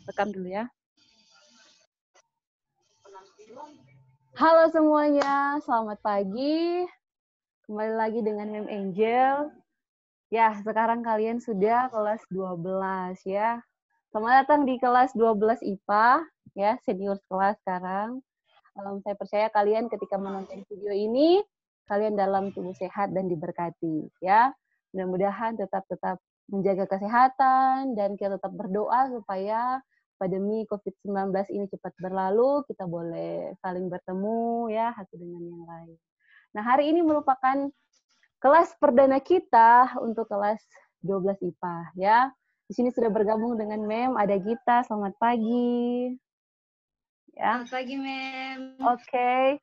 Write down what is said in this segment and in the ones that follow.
Rekam dulu ya. Halo semuanya, selamat pagi. Kembali lagi dengan Mem Angel. Ya, sekarang kalian sudah kelas 12 ya. Selamat datang di kelas 12 IPA ya, senior kelas sekarang. Saya percaya kalian ketika menonton video ini, kalian dalam tubuh sehat dan diberkati ya. Mudah-mudahan tetap menjaga kesehatan dan kita tetap berdoa supaya pandemi COVID-19 ini cepat berlalu, kita boleh saling bertemu ya satu dengan yang lain. Nah, hari ini merupakan kelas perdana kita untuk kelas 12 IPA ya. Di sini sudah bergabung dengan Mem, ada Gita, selamat pagi. Ya. Selamat pagi, Mem. Oke.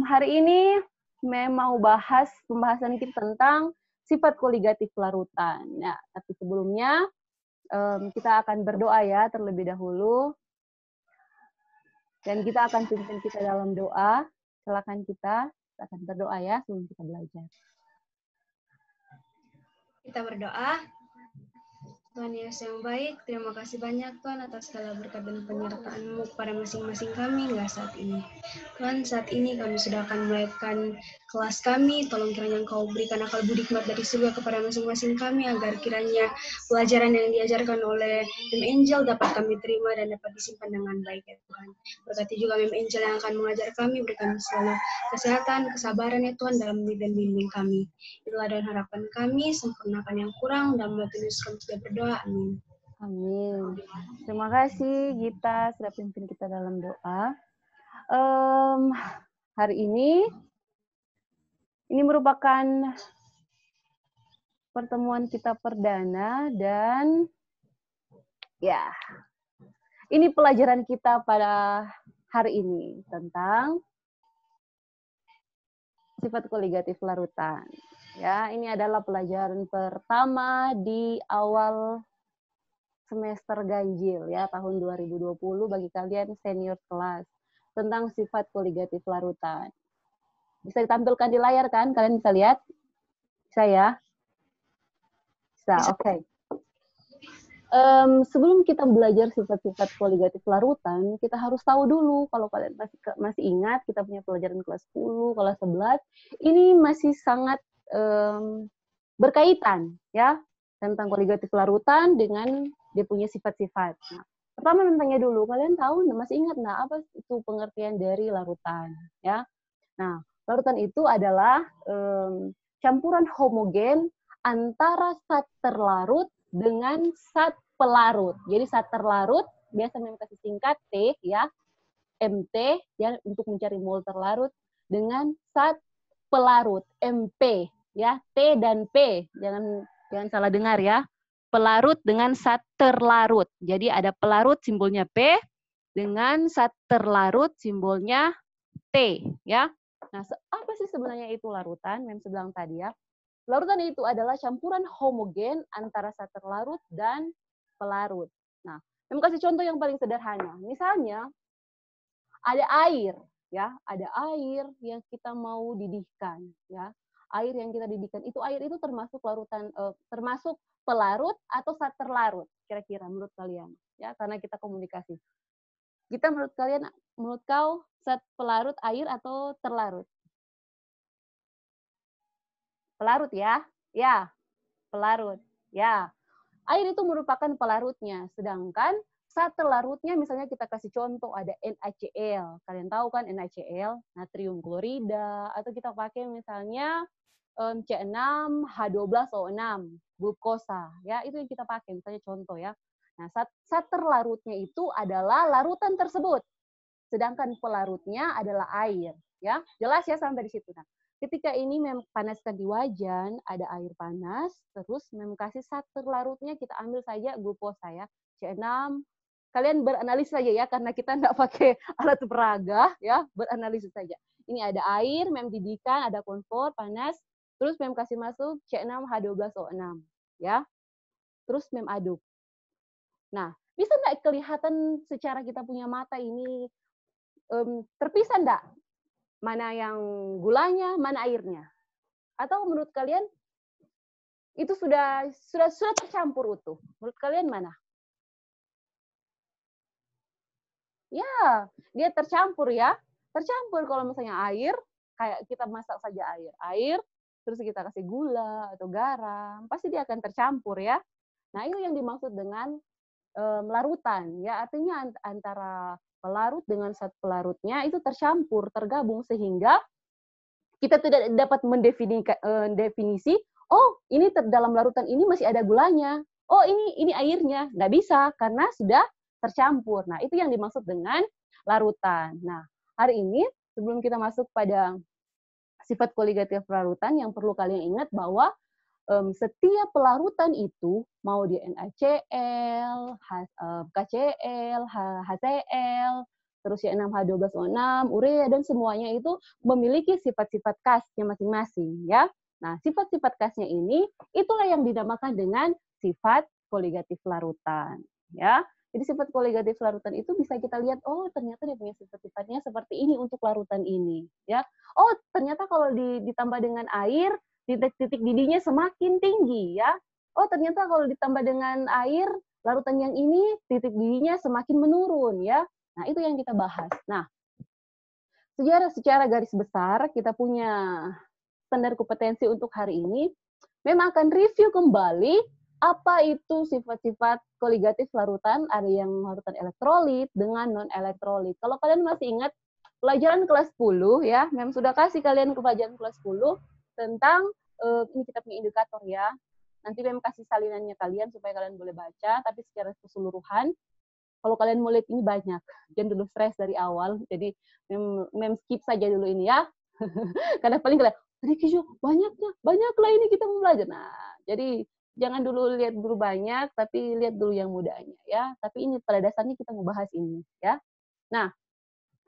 Hari ini Mem mau bahas pembahasan kita tentang sifat koligatif larutan. Nah, tapi sebelumnya kita akan berdoa ya terlebih dahulu. Dan kita akan pimpin kita dalam doa. Silakan kita akan berdoa ya sebelum kita belajar. Kita berdoa. Tuhan Yesus yang baik, terima kasih banyak Tuhan atas segala berkat dan penyertaan-Mu kepada masing-masing kami hingga saat ini. Tuhan, saat ini kami sudah akan melakukan kelas kami, tolong kiranya Engkau berikan akal budi hikmat dari surga kepada masing-masing kami, agar kiranya pelajaran yang diajarkan oleh Mem Angel dapat kami terima dan dapat disimpan dengan baik ya Tuhan. Berkati juga Mem Angel yang akan mengajar kami, berikan selalu kesehatan, kesabaran ya Tuhan dalam dan bimbing kami. Itulah dan harapan kami, sempurnakan yang kurang, dan melalui Yesus kami sudah berdoa. Amin. Amin. Terima kasih Gita sudah pimpin kita dalam doa. Hari ini merupakan pertemuan kita perdana dan ya, ini pelajaran kita pada hari ini tentang sifat koligatif larutan. Ya, ini adalah pelajaran pertama di awal semester ganjil ya tahun 2020 bagi kalian senior kelas tentang sifat koligatif larutan. Bisa ditampilkan di layar kan? Kalian bisa lihat? Bisa ya? Bisa, oke. Okay. Sebelum kita belajar sifat-sifat koligatif larutan, kita harus tahu dulu, kalau kalian masih ingat, kita punya pelajaran kelas 10, kelas 11, ini masih sangat berkaitan ya tentang koligatif larutan dengan dia punya sifat-sifat. Nah, pertama tanya dulu, kalian tahu masih ingat nggak apa itu pengertian dari larutan ya? Nah, larutan itu adalah campuran homogen antara zat terlarut dengan zat pelarut. Jadi zat terlarut biasa memang kasih singkat T ya, MT ya untuk mencari mol terlarut, dengan zat pelarut MP ya, T dan P. Jangan salah dengar ya. Pelarut dengan zat terlarut. Jadi ada pelarut simbolnya P dengan zat terlarut simbolnya T ya. Nah, apa sih sebenarnya itu larutan? Yang saya bilang tadi ya. Larutan itu adalah campuran homogen antara zat terlarut dan pelarut. Nah, saya kasih contoh yang paling sederhana. Misalnya ada air ya, ada air yang kita mau didihkan ya. Air yang kita didihkan itu air itu termasuk larutan termasuk pelarut atau zat terlarut kira-kira menurut kalian ya, karena kita komunikasi. Kita menurut kau zat pelarut air atau terlarut? Pelarut ya? Ya, pelarut. Ya. Air itu merupakan pelarutnya, sedangkan zat terlarutnya misalnya kita kasih contoh ada NaCl. Kalian tahu kan NaCl, natrium klorida, atau kita pakai misalnya C6H12O6, glukosa. Ya, itu yang kita pakai misalnya contoh ya. Nah, zat terlarutnya itu adalah larutan tersebut. Sedangkan pelarutnya adalah air, ya. Jelas ya sampai di situ. Nah, ketika ini panaskan di wajan, ada air panas, terus kasih zat terlarutnya kita ambil saja glukosa ya, C6. Kalian beranalisis saja ya, karena kita nggak pakai alat peraga ya, beranalisis saja. Ini ada air, didihkan, ada kompor panas, terus kasih masuk C6H12O6 ya. Terus aduk. Nah, bisa nggak kelihatan secara kita punya mata ini terpisah enggak? Mana yang gulanya, mana airnya? Atau menurut kalian itu sudah tercampur utuh? Menurut kalian mana? Ya, dia tercampur ya. Tercampur kalau misalnya air, kayak kita masak saja air, terus kita kasih gula atau garam, pasti dia akan tercampur ya. Nah, itu yang dimaksud dengan larutan ya, artinya antara pelarut dengan zat pelarutnya itu tercampur, tergabung sehingga kita tidak dapat definisi, oh ini dalam larutan ini masih ada gulanya, oh ini airnya, nggak bisa karena sudah tercampur. Nah itu yang dimaksud dengan larutan. Nah hari ini sebelum kita masuk pada sifat koligatif larutan yang perlu kalian ingat bahwa setiap pelarutan itu mau di NaCl, KCl, HCl, terus ya 6H12O6, urea dan semuanya itu memiliki sifat-sifat khasnya masing-masing ya. Nah, sifat-sifat khasnya ini itulah yang dinamakan dengan sifat koligatif larutan ya. Jadi sifat koligatif larutan itu bisa kita lihat, oh ternyata dia punya sifat-sifatnya seperti ini untuk larutan ini ya. Oh, ternyata kalau ditambah dengan air titik-titik didihnya semakin tinggi ya. Oh ternyata kalau ditambah dengan air larutan yang ini titik didihnya semakin menurun ya. Nah itu yang kita bahas. Nah secara garis besar kita punya standar kompetensi untuk hari ini memang akan review kembali apa itu sifat-sifat koligatif larutan, ada yang larutan elektrolit dengan non elektrolit. Kalau kalian masih ingat pelajaran kelas 10 ya, Mem sudah kasih kalian ke pelajaran kelas 10 tentang ini kita punya indikator ya. Nanti Mem kasih salinannya kalian supaya kalian boleh baca, tapi secara keseluruhan kalau kalian mau lihat ini banyak. Jangan dulu stres dari awal. Jadi Mem skip saja dulu ini ya. Karena paling kalian, tadi Kijo banyaklah ini kita mau belajar. Nah, jadi jangan dulu lihat dulu banyak, tapi lihat dulu yang mudahnya ya. Tapi ini pada dasarnya kita mau bahas ini ya. Nah,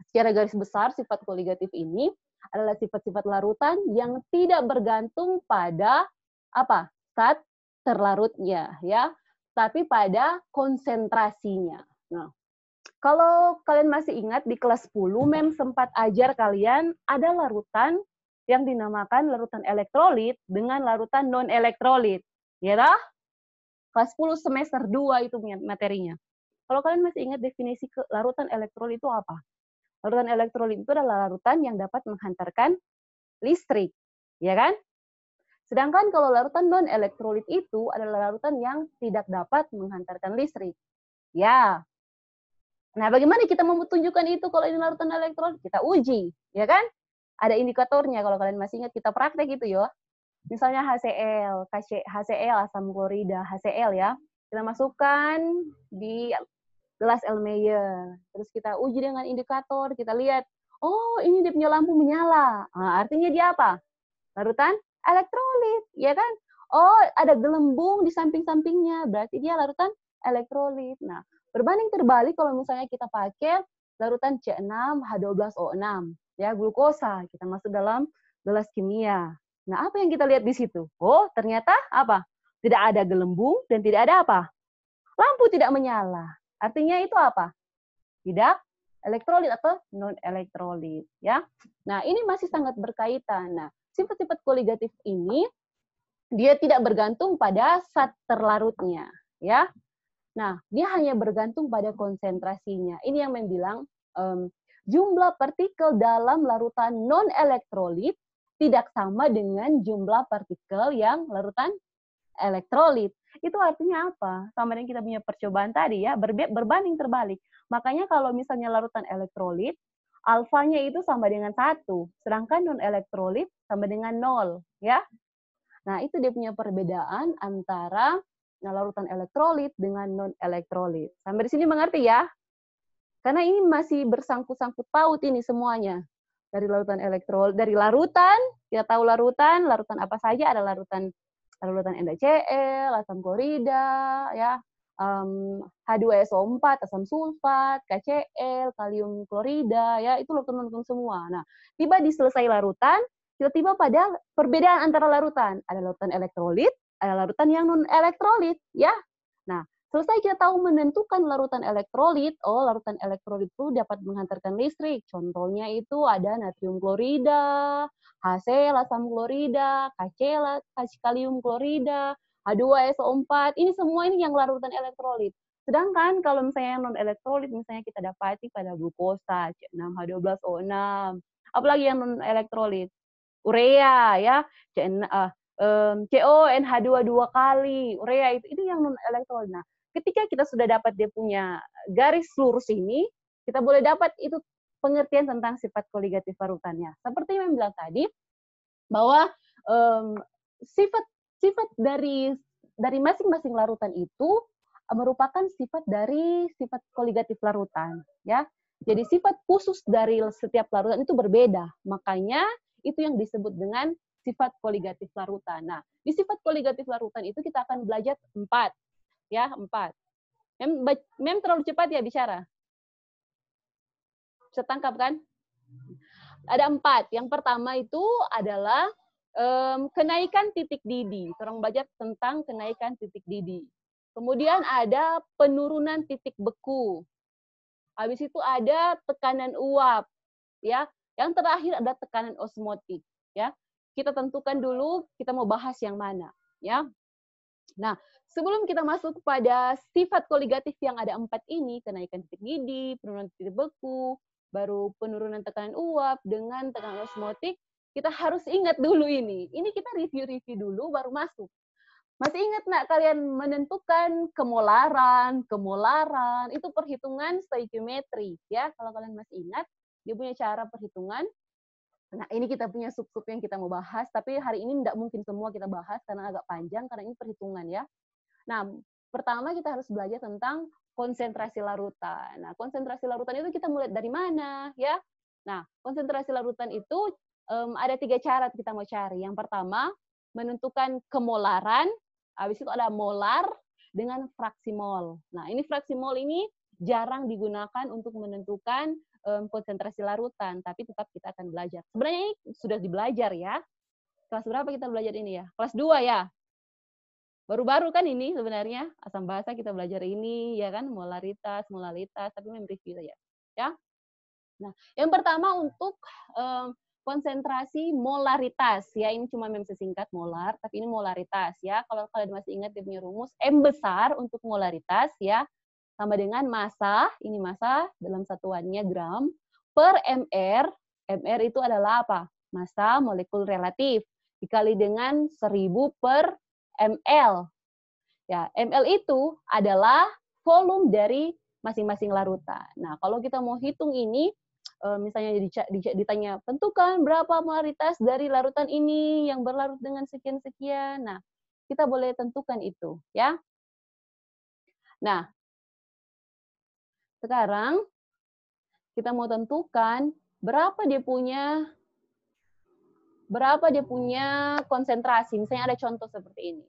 secara garis besar sifat koligatif ini adalah sifat-sifat larutan yang tidak bergantung pada apa? Zat terlarutnya ya, tapi pada konsentrasinya. Nah, kalau kalian masih ingat di kelas 10 Mem sempat ajar kalian ada larutan yang dinamakan larutan elektrolit dengan larutan non elektrolit. Ya dah? Kelas 10 semester 2 itu materinya. Kalau kalian masih ingat definisi larutan elektrolit itu apa? Larutan elektrolit itu adalah larutan yang dapat menghantarkan listrik, ya kan? Sedangkan kalau larutan non elektrolit itu adalah larutan yang tidak dapat menghantarkan listrik. Ya. Nah, bagaimana kita menunjukkan itu kalau ini larutan elektrolit? Kita uji, ya kan? Ada indikatornya kalau kalian masih ingat kita praktek itu ya. Misalnya HCl, asam klorida, HCl ya. Kita masukkan di gelas Elmeyer. Terus kita uji dengan indikator, kita lihat, oh ini dia punya lampu menyala. Nah, artinya dia apa? Larutan elektrolit, ya kan? Oh, ada gelembung di samping-sampingnya, berarti dia larutan elektrolit. Nah, berbanding terbalik kalau misalnya kita pakai larutan C6H12O6, ya glukosa, kita masuk dalam gelas kimia. Nah, apa yang kita lihat di situ? Oh, ternyata apa? Tidak ada gelembung dan tidak ada apa? Lampu tidak menyala. Artinya itu apa? Tidak elektrolit atau non elektrolit ya. Nah, ini masih sangat berkaitan. Nah, sifat-sifat koligatif ini dia tidak bergantung pada zat terlarutnya ya. Nah, dia hanya bergantung pada konsentrasinya. Ini yang membilang jumlah partikel dalam larutan non elektrolit tidak sama dengan jumlah partikel yang larutan elektrolit. Itu artinya apa? Sama dengan kita punya percobaan tadi ya, berbanding terbalik. Makanya kalau misalnya larutan elektrolit, alfanya itu sama dengan 1, sedangkan non-elektrolit sama dengan 0. Ya. Nah, itu dia punya perbedaan antara larutan elektrolit dengan non-elektrolit. Sampai di sini mengerti ya? Karena ini masih bersangkut-sangkut paut ini semuanya. Dari larutan elektrolit, dari larutan, kita tahu larutan apa saja, ada larutan NaCl, asam klorida, ya, H2SO4, asam sulfat, KCl, kalium klorida, ya, itu larutan semua. Nah, tiba di selesai larutan, kita tiba pada perbedaan antara larutan. Ada larutan elektrolit, ada larutan yang non elektrolit, ya. Nah, selesai kita tahu menentukan larutan elektrolit, oh larutan elektrolit itu dapat menghantarkan listrik. Contohnya itu ada natrium klorida, HCl asam klorida, KCl kalium klorida, H2SO4. Ini semua ini yang larutan elektrolit. Sedangkan kalau misalnya yang non-elektrolit, misalnya kita dapati pada glukosa, C6H12O6. Apalagi yang non-elektrolit? Urea, ya, CONH2 dua kali, urea itu yang non-elektrolit. Nah, ketika kita sudah dapat dia punya garis lurus ini, kita boleh dapat itu pengertian tentang sifat koligatif larutannya. Seperti yang bilang tadi, bahwa sifat dari masing-masing larutan itu merupakan sifat dari sifat koligatif larutan, ya. Jadi sifat khusus dari setiap larutan itu berbeda. Makanya itu yang disebut dengan sifat koligatif larutan. Nah, di sifat koligatif larutan itu kita akan belajar 4, ya, 4. Mem terlalu cepat ya bicara. Bisa tangkap kan? Ada 4. Yang pertama itu adalah kenaikan titik didih. Orang belajar tentang kenaikan titik didih. Kemudian ada penurunan titik beku. Habis itu ada tekanan uap, ya. Yang terakhir ada tekanan osmotik, ya. Kita tentukan dulu kita mau bahas yang mana, ya. Nah, sebelum kita masuk kepada sifat koligatif yang ada 4 ini, kenaikan titik didih, penurunan titik beku, baru penurunan tekanan uap dengan tekanan osmotik, kita harus ingat dulu ini. Ini kita review-review dulu baru masuk. Masih ingat nggak kalian menentukan kemolaran, itu perhitungan stoikiometri, ya. Kalau kalian masih ingat, dia punya cara perhitungan. Nah, ini kita punya sub-sub yang kita mau bahas, tapi hari ini tidak mungkin semua kita bahas karena agak panjang, karena ini perhitungan, ya. Nah, pertama kita harus belajar tentang konsentrasi larutan. Nah, konsentrasi larutan itu kita mulai dari mana, ya? Nah, konsentrasi larutan itu ada 3 cara kita mau cari. Yang pertama, menentukan kemolaran, habis itu ada molar dengan fraksi mol. Nah, ini fraksi mol ini jarang digunakan untuk menentukan konsentrasi larutan, tapi tetap kita akan belajar. Sebenarnya ini sudah dibelajar, ya. Kelas berapa kita belajar ini, ya? Kelas 2, ya? Baru-baru kan ini sebenarnya, asam basa kita belajar ini, ya kan, molaritas, molalitas, tapi review saja, ya. Nah, yang pertama untuk konsentrasi molaritas, ya, ini cuma sesingkat molar, tapi ini molaritas, ya. Kalau kalian masih ingat dia punya rumus, M besar untuk molaritas, ya, sama dengan massa, ini massa dalam satuannya gram, per mr, mr itu adalah apa? Massa molekul relatif, dikali dengan 1000 per ml. Ya, ml itu adalah volume dari masing-masing larutan. Nah, kalau kita mau hitung ini, misalnya ditanya, tentukan berapa molaritas dari larutan ini yang berlarut dengan sekian-sekian. Nah, kita boleh tentukan itu, ya. Nah, sekarang kita mau tentukan berapa dia punya konsentrasi. Misalnya ada contoh seperti ini.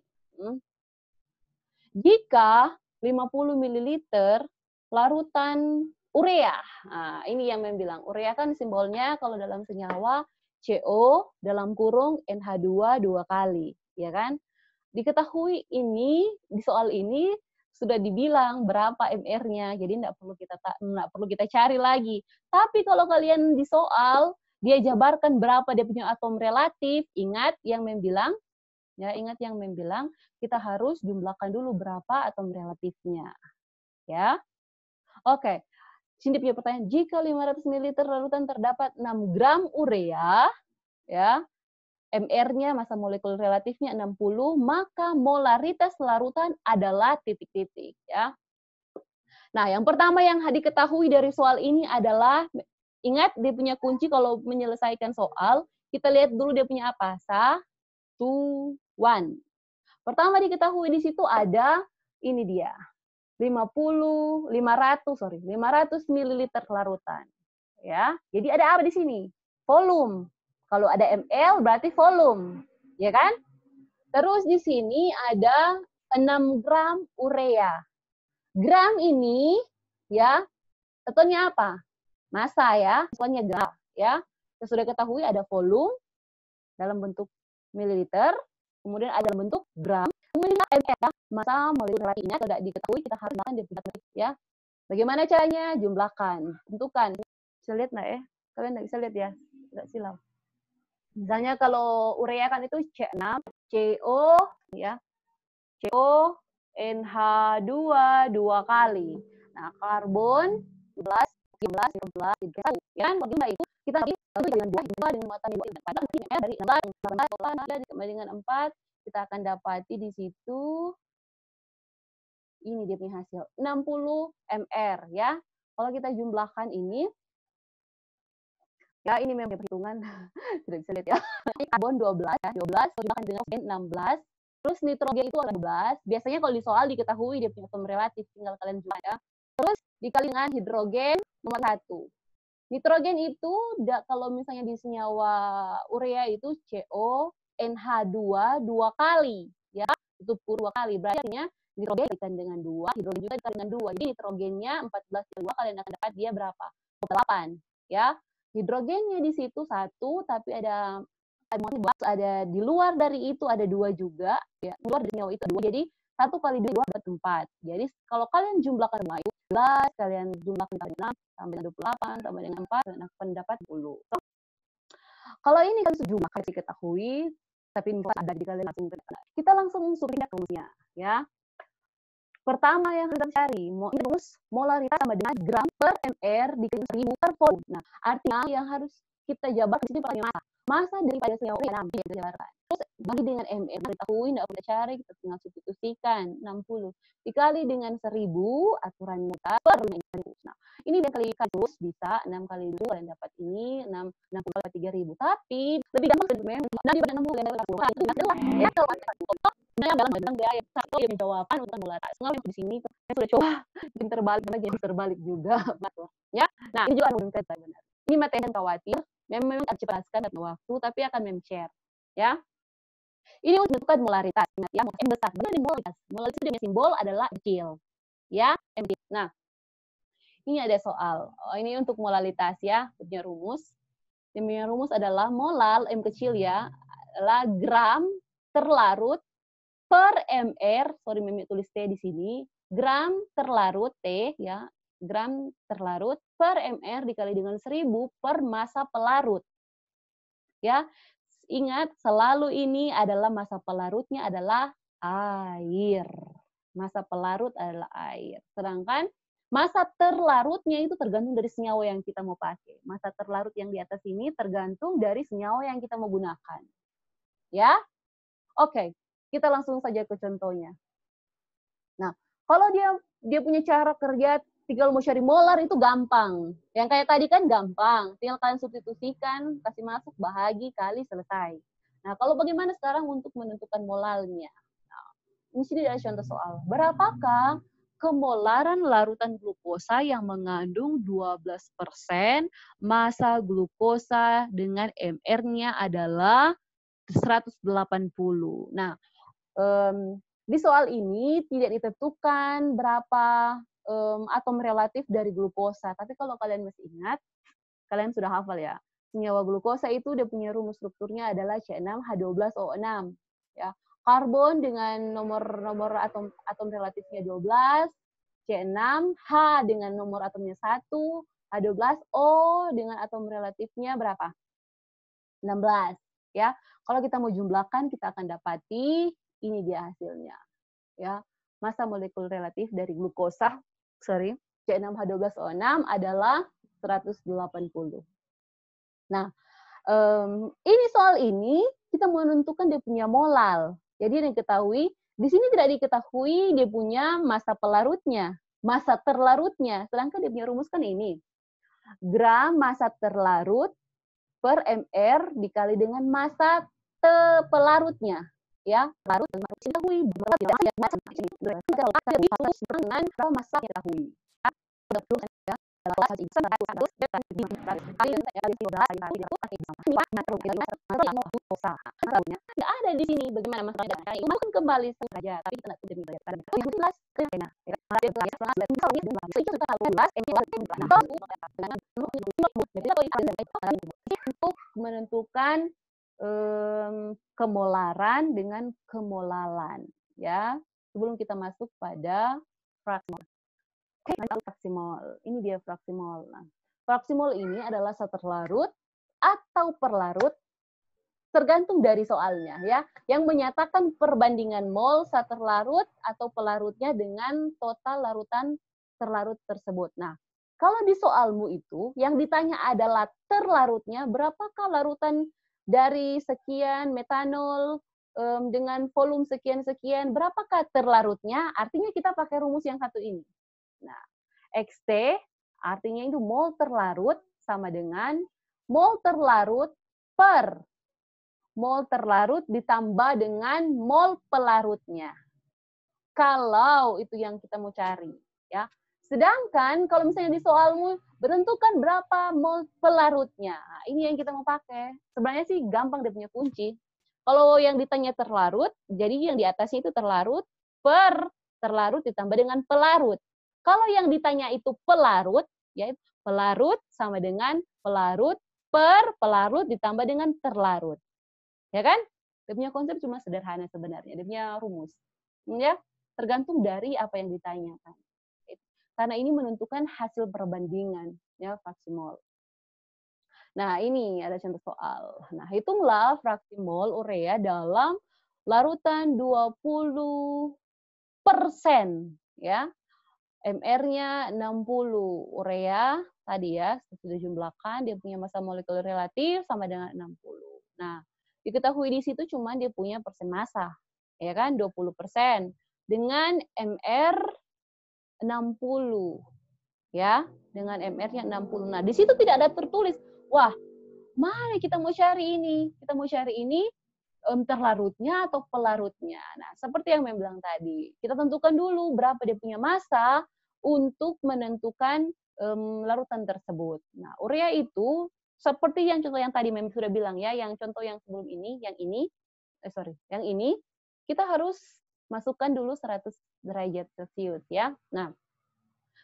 Jika 50 ml larutan urea. Nah, ini yang bilang urea kan simbolnya kalau dalam senyawa CO dalam kurung NH2 dua kali, ya kan? Diketahui ini di soal ini sudah dibilang berapa mR-nya, jadi enggak perlu kita cari lagi. Tapi kalau kalian di soal dia jabarkan berapa dia punya atom relatif, ingat yang bilang, ya, ingat yang bilang kita harus jumlahkan dulu berapa atom relatifnya, ya. Oke. Sini punya pertanyaan, jika 500 ml larutan terdapat 6 gram urea, ya, mR-nya, massa molekul relatifnya 60, maka molaritas larutan adalah titik-titik, ya. Nah, yang pertama yang diketahui dari soal ini adalah, ingat dia punya kunci kalau menyelesaikan soal, kita lihat dulu dia punya apa? Satuan. Pertama diketahui di situ ada, ini dia, 500 ml larutan. Ya, jadi ada apa di sini? Volume. Kalau ada ml berarti volume, ya kan? Terus di sini ada 6 gram urea. Gram ini, ya, tentunya apa? Massa, ya, tentunya gram, ya. Kita sudah ketahui ada volume dalam bentuk mililiter, kemudian ada dalam bentuk gram, kemudian ml, massa molekul relatifnya tidak diketahui, kita harus menggunakan definisi, ya. Bagaimana caranya? Jumlahkan, tentukan. Bisa lihat nggak, ya? Kalian nggak bisa lihat, ya? Nggak silau. Misalnya kalau urea kan itu C6, CO, ya, CO NH2 2 kali. Nah, karbon 11, 13, 15, 1. Ya kan? Kalau itu kita dengan 2 dengan muatan 2 dari 4 ditambah dengan 4, kita akan dapati di situ ini dia punya hasil 60 mR ya. Kalau kita jumlahkan ini ya ini memang perhitungan tidak bisa lihat ya. Karbon 12 ya, 12 jumlahkan dengan oksigen 16. Terus nitrogen itu ada 12. Biasanya kalau di soal diketahui dia punya atom relatif, tinggal kalian jumlah ya. Terus dikali dengan hidrogen nomor 1. Nitrogen itu kalau misalnya di senyawa urea itu CO NH2 2 kali ya. Itu pur 2 kali. Berarti artinya nitrogen dikalikan dengan 2, hidrogen juga dikalikan dengan 2. Jadi nitrogennya 14 kali 2 kalian akan dapat dia berapa? 8 ya. Hidrogennya di situ 1, tapi ada di luar dari itu ada 2 juga ya. Di luar dari senyawa itu 2. Jadi 1 kali 2 dapat 4. Jadi kalau kalian jumlahkan semua itu 11, kalian jumlahkan dengan 6 tambah dengan 28 tambah dengan 4 dan akan dapat 10. Kalau ini kan sejumlah kasih ketahui, tapi ada di kalian langsung kita langsung pindah ke rumusnya ya. Pertama yang kita cari, rumus molaritas sama dengan gram per mR dikali 1000 per volume. Nah, artinya yang harus kita jabarkan di sini pakai masa daripada senyawa urea 6 kita jabarkan. Terus bagi dengan mR, kita tahu tidak perlu cari, kita tinggal substitusikan 60 dikali dengan 1000 aturan mutar per 1000. Nah, ini yang kali terus bisa 6 kali 2 kalian dapat ini 60 kali 3000. Tapi lebih gampang sebenarnya 6 dibanding 60 kalian dapat 10. Ya, dalam gaya satu yang jawaban untuk mulatas. Nggak di sini saya sudah coba jadi terbalik juga, ya. Nah, ini juga menunjukkan benar. Ini materi yang khawatir, memang harus dijelaskan dalam waktu, tapi akan share, ya. Ini untuk menentukan molaritas, ya, M besar. Benar di molaritas. Molaritas itu dengan simbol adalah kecil, ya. Nah, ini ada soal. Ini untuk molaritas ya, punya rumus. Yang punya rumus adalah molal M kecil ya, adalah gram terlarut per mR, sorry Mimi tulis T di sini, gram terlarut T ya, gram terlarut per mR dikali dengan 1000 per massa pelarut. Ya. Ingat, selalu ini adalah massa pelarutnya adalah air. Massa pelarut adalah air. Sedangkan massa terlarutnya itu tergantung dari senyawa yang kita mau pakai. Massa terlarut yang di atas ini tergantung dari senyawa yang kita mau gunakan. Ya. Oke. Kita langsung saja ke contohnya. Nah, kalau dia punya cara kerja tinggal mau cari molar itu gampang. Yang kayak tadi kan gampang, tinggal kalian substitusikan, kasih masuk, bahagi, kali, selesai. Nah, kalau bagaimana sekarang untuk menentukan molalnya? Nah, di sini ada contoh soal. Berapakah kemolaran larutan glukosa yang mengandung 12% massa glukosa dengan MR-nya adalah 180. Nah, di soal ini tidak ditentukan berapa atom relatif dari glukosa. Tapi kalau kalian masih ingat, kalian sudah hafal ya. Senyawa glukosa itu dia punya rumus strukturnya adalah C6H12O6. Ya. Karbon dengan nomor atom relatifnya 12, C6H dengan nomor atomnya 1, H12O dengan atom relatifnya berapa? 16. Ya. Kalau kita mau jumlahkan, kita akan dapati ini dia hasilnya. Ya. Massa molekul relatif dari glukosa, C6H12O6 adalah 180. Nah, ini soal ini kita menentukan dia punya molal. Jadi diketahui, di sini tidak diketahui dia punya massa pelarutnya, massa terlarutnya. Sedangkan dia punya rumus kan ini. Gram massa terlarut per mR dikali dengan massa pelarutnya, ya. Larut dan diketahui dengan massa diketahui. Tidak ada di sini bagaimana masalahnya. Masuk kembali saja, tapi kita untuk menentukan kemolaran dengan kemolalan, ya. Sebelum kita masuk pada fraksimol. Fraksimol. Ini dia fraksimol. Nah, fraksimol ini adalah zat terlarut atau perlarut tergantung dari soalnya ya, yang menyatakan perbandingan mol saat terlarut atau pelarutnya dengan total larutan terlarut tersebut. Nah, kalau di soalmu itu yang ditanya adalah terlarutnya, berapakah larutan dari sekian metanol dengan volume sekian-sekian, berapakah terlarutnya? Artinya kita pakai rumus yang satu ini. Nah, XT artinya itu mol terlarut sama dengan mol terlarut per mol terlarut ditambah dengan mol pelarutnya. Kalau itu yang kita mau cari, ya. Sedangkan kalau misalnya di soalmu bertentukan berapa mol pelarutnya. Nah, ini yang kita mau pakai. Sebenarnya sih gampang dia punya kunci. Kalau yang ditanya terlarut, jadi yang di atasnya itu terlarut per terlarut ditambah dengan pelarut. Kalau yang ditanya itu pelarut, ya pelarut sama dengan pelarut per pelarut ditambah dengan terlarut. Ya kan? Dia punya konsep cuma sederhana sebenarnya, dia punya rumus. Ya, tergantung dari apa yang ditanyakan. Karena ini menentukan hasil perbandingan ya fraksi mol. Nah, ini ada contoh soal. Nah, hitunglah fraksi mol urea dalam larutan 20% ya. MR-nya 60 urea tadi ya, sudah jumlahkan dia punya massa molekul relatif sama dengan 60. Nah, diketahui di situ cuma dia punya persen massa, ya kan, 20% dengan MR 60, ya, dengan MR-nya 60. Nah, di situ tidak ada tertulis, wah, mana kita mau cari ini? Kita mau cari ini terlarutnya atau pelarutnya. Nah, seperti yang memang bilang tadi, kita tentukan dulu berapa dia punya massa untuk menentukan larutan tersebut. Nah, urea itu seperti yang contoh yang tadi Mem sudah bilang ya, yang contoh yang sebelum ini, yang ini kita harus masukkan dulu 100 derajat Celcius ya. Nah,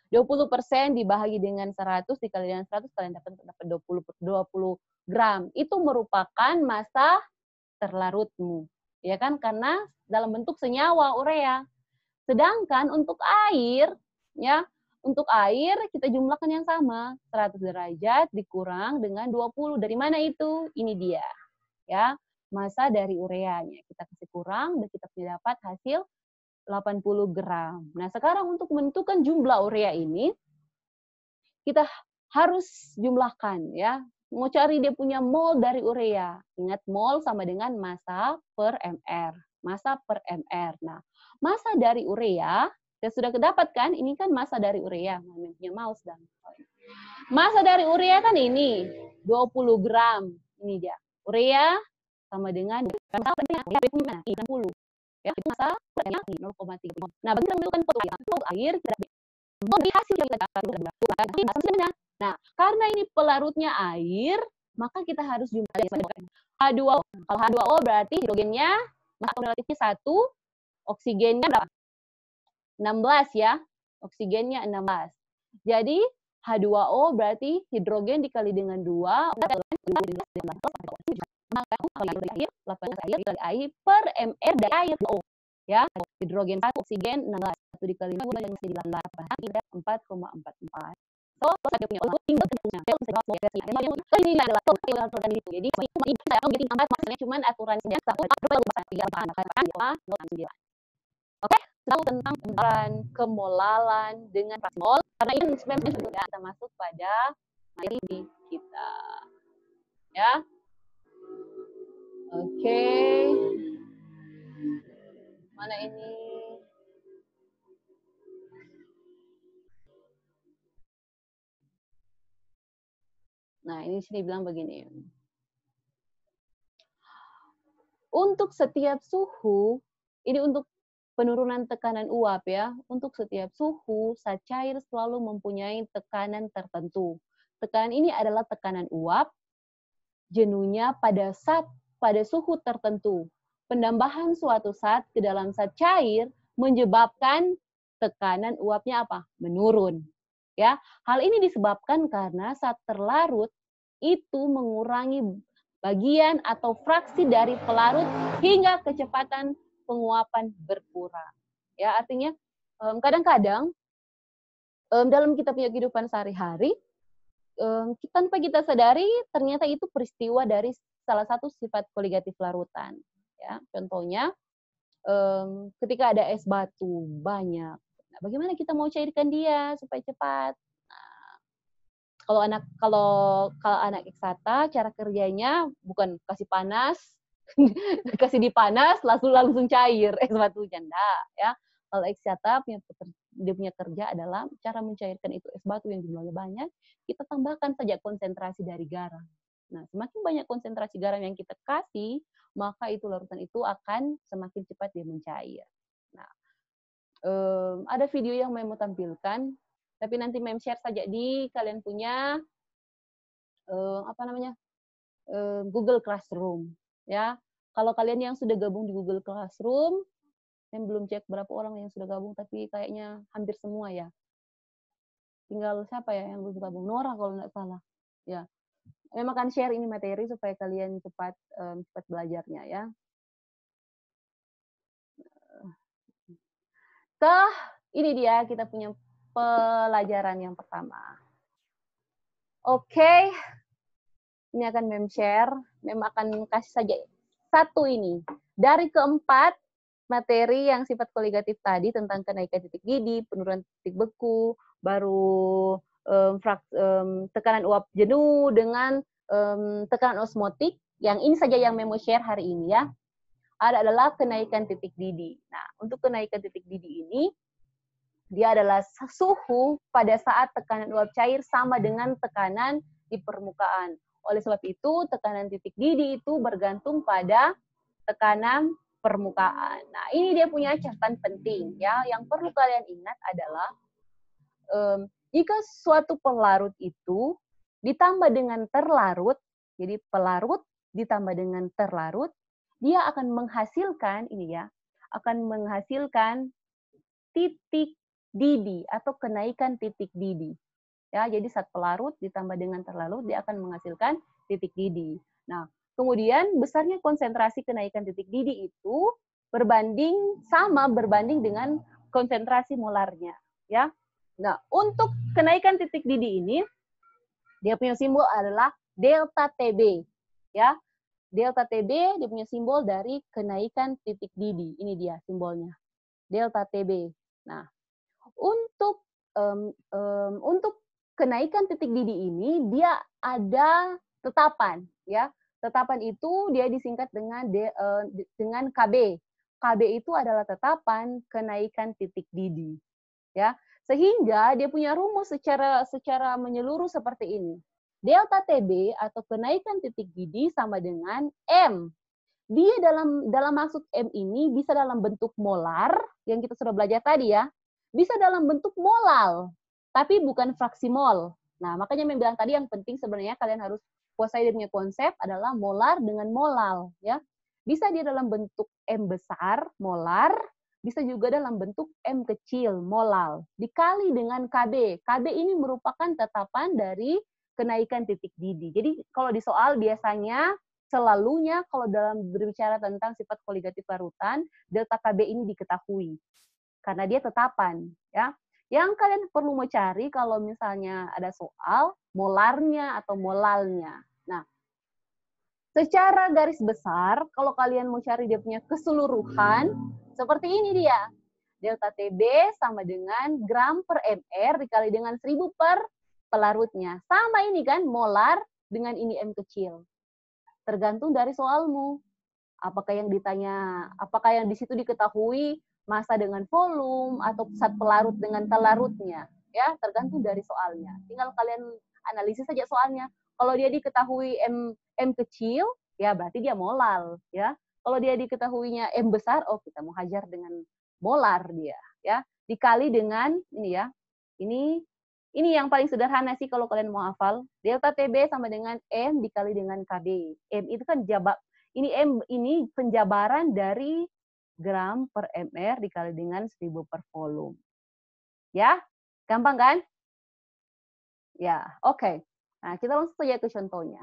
20% dibagi dengan 100 dikali dengan 100 kalian dapat 20 gram. Itu merupakan massa terlarutmu. Ya kan? Karena dalam bentuk senyawa urea. Sedangkan untuk air, ya, untuk air kita jumlahkan yang sama, 100 derajat dikurang dengan 20. Dari mana itu? Ini dia. Ya, massa dari ureanya. Kita kasih kurang dan kita dapat hasil 80 gram. Nah, sekarang untuk menentukan jumlah urea ini, kita harus jumlahkan ya. Mau cari dia punya mol dari urea. Ingat mol sama dengan massa per mr. Massa per mr. Nah, massa dari urea, kita sudah kedapatkan, ini kan massa dari urea. Punya mouse dan massa dari urea kan ini, 20 gram. Ini dia. Urea sama dengan 60. Ya, itu massa per 0,3. Nah, bagi kita menentukan air, di hasil yang kita dapat. Nah, karena ini pelarutnya air, maka kita harus jumlahkan H2O. Kalau H2O berarti hidrogennya massa relatifnya 1, oksigennya berapa? 16 ya. Oksigennya 16. Jadi H2O berarti hidrogen dikali dengan 2, maka air 18 air per mr dari air ya. Hidrogen 1, oksigen 16. 1 dikali 2 masih 18. 4,44. So, saya punya tinggal ini adalah jadi maksudnya cuma aturannya oke, tahu tentang pembahasan kemolalan dengan fraksi mol karena ini sebenarnya sudah kita masuk pada materi kita ya. Oke. Mana ini? Nah, ini sini bilang begini. Untuk setiap suhu, ini untuk penurunan tekanan uap ya. Untuk setiap suhu, zat cair selalu mempunyai tekanan tertentu. Tekanan ini adalah tekanan uap, jenuhnya pada suhu tertentu. Penambahan suatu zat ke dalam zat cair menyebabkan tekanan uapnya apa? Menurun. Ya, hal ini disebabkan karena saat terlarut itu mengurangi bagian atau fraksi dari pelarut hingga kecepatan penguapan berkurang. Ya, artinya kadang-kadang dalam kita punya kehidupan sehari-hari tanpa kita sadari ternyata itu peristiwa dari salah satu sifat koligatif larutan. Ya, contohnya ketika ada es batu banyak, nah, bagaimana kita mau cairkan dia supaya cepat? Nah, kalau anak eksata, cara kerjanya bukan kasih panas, kasih dipanas langsung cair es batunya, enggak ya. Kalau eksata dia punya kerja adalah cara mencairkan itu es batu yang jumlahnya banyak, kita tambahkan saja konsentrasi dari garam. Nah, semakin banyak konsentrasi garam yang kita kasih, maka itu larutan itu akan semakin cepat dia mencair. Nah, ada video yang mau tampilkan, tapi nanti mem share saja di kalian punya Google Classroom, ya. Kalau kalian yang sudah gabung di Google Classroom, yang belum cek berapa orang yang sudah gabung, tapi kayaknya hampir semua ya. Tinggal siapa ya yang belum gabung? Nora kalau nggak salah. Ya, memang akan share ini materi supaya kalian cepat belajarnya ya. Ini dia kita punya pelajaran yang pertama. Oke, ini akan mem share, mem akan kasih saja satu ini. Dari keempat materi yang sifat koligatif tadi tentang kenaikan titik didih, penurunan titik beku, baru tekanan uap jenuh dengan tekanan osmotik, yang ini saja yang memo share hari ini ya. Adalah kenaikan titik didih. Nah, untuk kenaikan titik didih ini, dia adalah suhu pada saat tekanan uap cair sama dengan tekanan di permukaan. Oleh sebab itu, tekanan titik didih itu bergantung pada tekanan permukaan. Nah, ini dia punya catatan penting ya. Yang perlu kalian ingat adalah jika suatu pelarut itu ditambah dengan terlarut, jadi pelarut ditambah dengan terlarut, dia akan menghasilkan titik didih atau kenaikan titik didih. Ya, jadi saat pelarut ditambah dengan terlarut dia akan menghasilkan titik didih. Nah, kemudian besarnya konsentrasi kenaikan titik didih itu berbanding dengan konsentrasi molarnya, ya. Nah, untuk kenaikan titik didih ini dia punya simbol adalah delta TB, ya. Delta TB dia punya simbol dari kenaikan titik didih. Ini dia simbolnya. Delta TB. Nah, untuk kenaikan titik didih ini dia ada tetapan, ya. Tetapan itu dia disingkat dengan KB. KB itu adalah tetapan kenaikan titik didih, ya. Sehingga dia punya rumus secara menyeluruh seperti ini. Delta TB atau kenaikan titik didih sama dengan M. Dia dalam maksud M ini bisa dalam bentuk molar yang kita sudah belajar tadi ya. Bisa dalam bentuk molal, tapi bukan fraksi mol. Nah, makanya yang bilang tadi yang penting sebenarnya kalian harus kuasai dia punya konsep adalah molar dengan molal ya. Bisa dia dalam bentuk M besar, molar, bisa juga dalam bentuk M kecil, molal, dikali dengan KB. KB ini merupakan tetapan dari kenaikan titik didih. Jadi kalau di soal biasanya selalunya kalau dalam berbicara tentang sifat koligatif larutan, delta KB ini diketahui karena dia tetapan, ya. Yang kalian perlu mencari kalau misalnya ada soal molarnya atau molalnya. Nah, secara garis besar, kalau kalian mau cari dia punya keseluruhan, seperti ini dia. Delta TB sama dengan gram per mr dikali dengan 1000 per pelarutnya. Sama ini kan, molar dengan ini M kecil. Tergantung dari soalmu. Apakah yang di situ diketahui massa dengan volume atau pusat pelarut dengan telarutnya, ya tergantung dari soalnya. Tinggal kalian analisis saja soalnya. Kalau dia diketahui M kecil, ya berarti dia molal, ya. Kalau dia diketahuinya M besar, oh kita mau hajar dengan molar dia, ya. Dikali dengan ini ya. Ini yang paling sederhana sih kalau kalian mau hafal. Delta TB sama dengan M dikali dengan KB. M itu kan ini penjabaran dari gram per mr dikali dengan 1000 per volume. Ya, gampang kan? Ya, oke. Nah, kita langsung saja ke contohnya.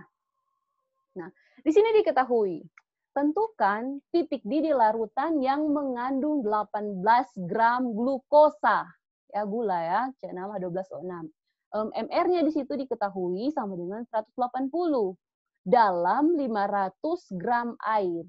Nah, di sini diketahui, tentukan titik didih larutan yang mengandung 18 gram glukosa. Ya, gula ya, C6H12O6. MR-nya di situ diketahui sama dengan 180. dalam 500 gram air.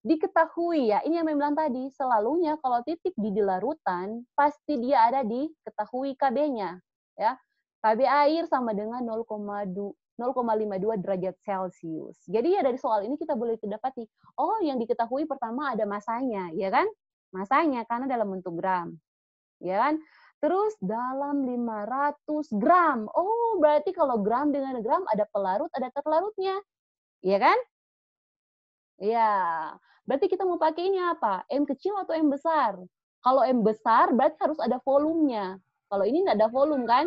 Diketahui ya, ini yang bilang tadi, selalunya kalau titik didih larutan, pasti dia ada di ketahui KB-nya. Ya. KB air sama dengan 0,52 derajat Celcius. Jadi ya dari soal ini kita boleh dapati, oh yang diketahui pertama ada masanya, ya kan? Masanya karena dalam bentuk gram. Ya kan? Terus dalam 500 gram. Oh, berarti kalau gram dengan gram ada pelarut, ada terlarutnya. Ya kan? Iya, berarti kita mau pakai ini apa? M kecil atau M besar? Kalau M besar berarti harus ada volumenya. Kalau ini nggak ada volume kan?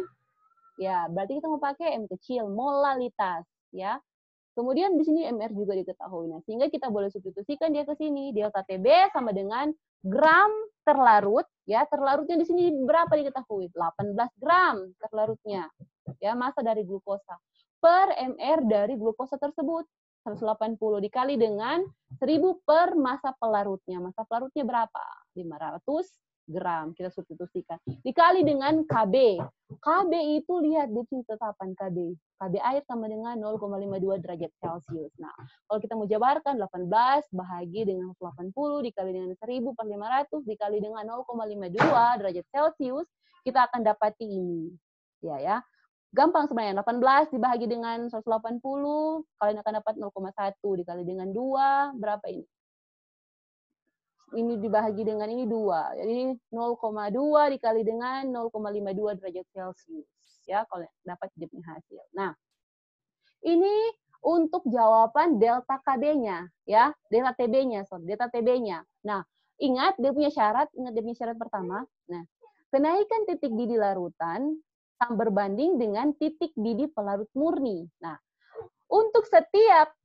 Ya, berarti kita mau pakai M kecil, molalitas, ya. Kemudian di sini MR juga diketahui. Nah, sehingga kita boleh substitusikan dia ke sini. Delta TB sama dengan gram terlarut, ya. Terlarutnya di sini berapa diketahui? 18 gram terlarutnya. Ya, massa dari glukosa per MR dari glukosa tersebut. 180 dikali dengan 1000 per massa pelarutnya. Massa pelarutnya berapa? 500 gram. Kita substitusikan. Dikali dengan KB. KB itu lihat di sini tetapan KB. KB air sama dengan 0,52 derajat Celcius. Nah, kalau kita mau jabarkan 18 bahagi dengan 180 dikali dengan 1000 per 500 dikali dengan 0,52 derajat Celcius, kita akan dapati ini. Ya. Gampang sebenarnya, 18 dibagi dengan 180, kalian akan dapat 0,1 dikali dengan 2, berapa ini? Ini dibagi dengan ini 2, jadi 0,2 dikali dengan 0,52 derajat Celcius. Ya, kalau dapat jadi hasil. Nah, ini untuk jawaban delta KB-nya, ya, delta TB-nya, delta TB-nya. Nah, ingat dia punya syarat pertama. Nah, kenaikan titik didih larutan berbanding dengan titik didih pelarut murni. Nah, untuk setiap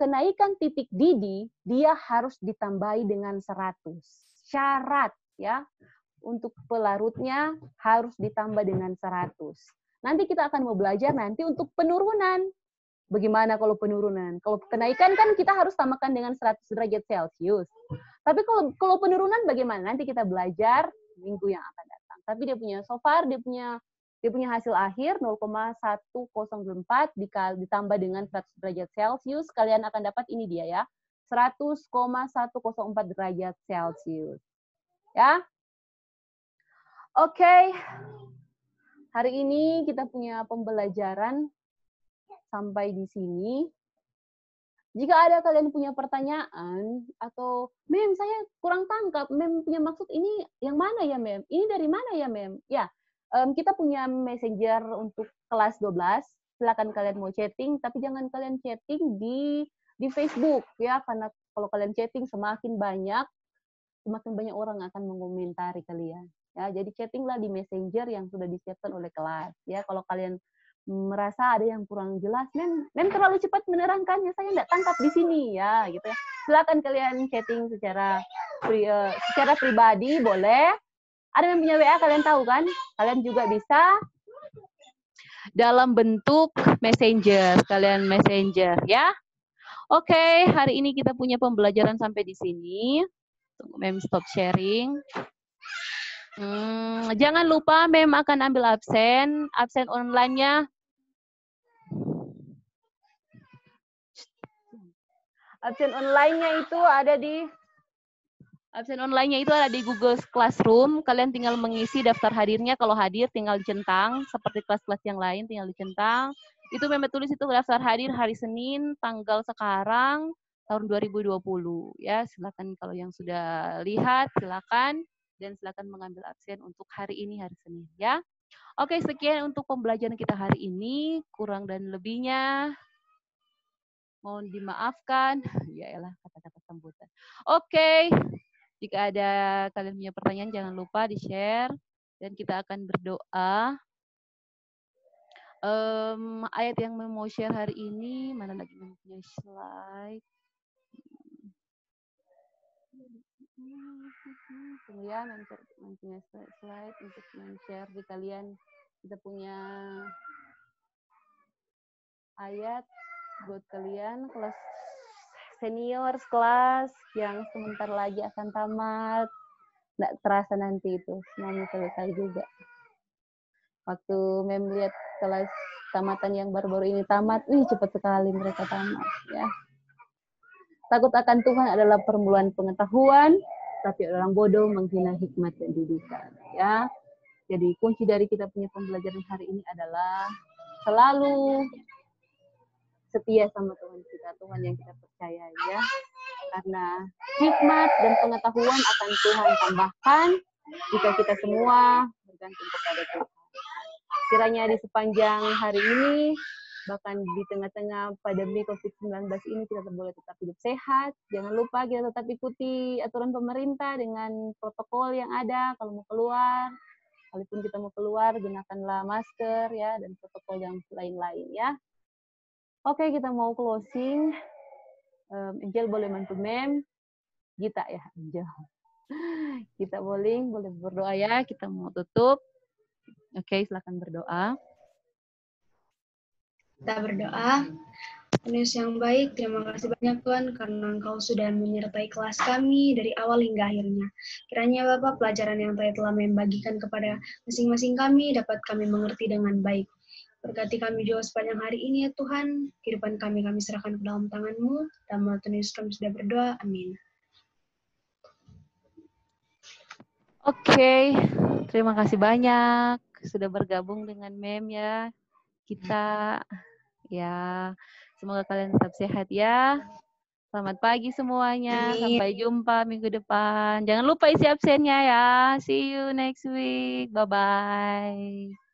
kenaikan titik didih, dia harus ditambahi dengan 100. Syarat ya, untuk pelarutnya harus ditambah dengan 100. Nanti kita akan mau belajar nanti untuk penurunan. Bagaimana kalau penurunan? Kalau kenaikan kan kita harus tambahkan dengan 100 derajat Celcius. Tapi kalau penurunan bagaimana? Nanti kita belajar minggu yang akan datang. Tapi dia punya dia punya hasil akhir 0,104 ditambah dengan 100 derajat Celcius, kalian akan dapat ini dia ya. 100,104 derajat Celcius. Ya. Oke. Hari ini kita punya pembelajaran sampai di sini. Jika ada kalian punya pertanyaan atau Mem saya kurang tangkap, Mem punya maksud ini yang mana ya Mem? Ini dari mana ya Mem? Ya, kita punya messenger untuk kelas 12. Silakan kalian mau chatting, tapi jangan kalian chatting di Facebook ya, karena kalau kalian chatting semakin banyak orang akan mengomentari kalian. Ya, jadi chattinglah di messenger yang sudah disiapkan oleh kelas. Ya, kalau kalian merasa ada yang kurang jelas, Mem terlalu cepat menerangkannya, saya tidak tangkap di sini ya, gitu ya. Silakan kalian chatting secara pribadi boleh. Ada yang punya WA kalian tahu kan? Kalian juga bisa dalam bentuk messenger, kalian messenger ya. Oke, hari ini kita punya pembelajaran sampai di sini. Tunggu Mem stop sharing. Jangan lupa Mem akan ambil absen online-nya. Absen online-nya itu ada di Google Classroom. Kalian tinggal mengisi daftar hadirnya. Kalau hadir tinggal dicentang seperti kelas-kelas yang lain, tinggal dicentang. Itu Mem tulis itu daftar hadir hari Senin tanggal sekarang tahun 2020 ya. Silakan kalau yang sudah lihat silakan dan silakan mengambil absen untuk hari ini hari Senin ya. Oke, sekian untuk pembelajaran kita hari ini. Kurang dan lebihnya mohon dimaafkan. Ya elah kata-kata sambutan. Oke. Jika ada kalian punya pertanyaan jangan lupa di-share dan kita akan berdoa. Ayat yang mau share hari ini mana lagi punya slide? Tunggu ya, punya slide untuk share di kalian. Kita punya ayat buat kalian kelas senior kelas yang sebentar lagi akan tamat. Nggak terasa nanti itu semuanya selesai juga. Waktu Mem lihat kelas tamatan yang baru-baru ini tamat, cepat sekali mereka tamat ya. Takut akan Tuhan adalah permulaan pengetahuan, tapi orang bodoh menghina hikmat dan didikan ya. Jadi kunci dari kita punya pembelajaran hari ini adalah selalu setia sama Tuhan kita, Tuhan yang kita percaya ya. Karena hikmat dan pengetahuan akan Tuhan tambahkan jika kita semua bergantung kepada Tuhan. Kiranya di sepanjang hari ini, bahkan di tengah-tengah pandemi COVID-19 ini, kita boleh tetap hidup sehat. Jangan lupa kita tetap ikuti aturan pemerintah dengan protokol yang ada. Kalau mau keluar, kalaupun kita mau keluar, gunakanlah masker ya, dan protokol yang lain-lain ya. Oke, kita mau closing. Angel boleh bantu Mem. Gita ya, Angel. Kita boleh berdoa ya. Kita mau tutup. Oke, silakan berdoa. Kita berdoa. Tuhan yang baik, terima kasih banyak Tuhan karena Engkau sudah menyertai kelas kami dari awal hingga akhirnya. Kiranya Bapak pelajaran yang telah membagikan kepada masing-masing kami dapat kami mengerti dengan baik. Berkati kami juga sepanjang hari ini ya Tuhan. Kehidupan kami serahkan ke dalam tangan-Mu. Dalam nama Tuhan Yesus kami sudah berdoa. Amin. Oke, terima kasih banyak sudah bergabung dengan Mem ya. Kita ya, semoga kalian tetap sehat ya. Selamat pagi semuanya. Amin. Sampai jumpa minggu depan. Jangan lupa isi absennya ya. See you next week. Bye-bye.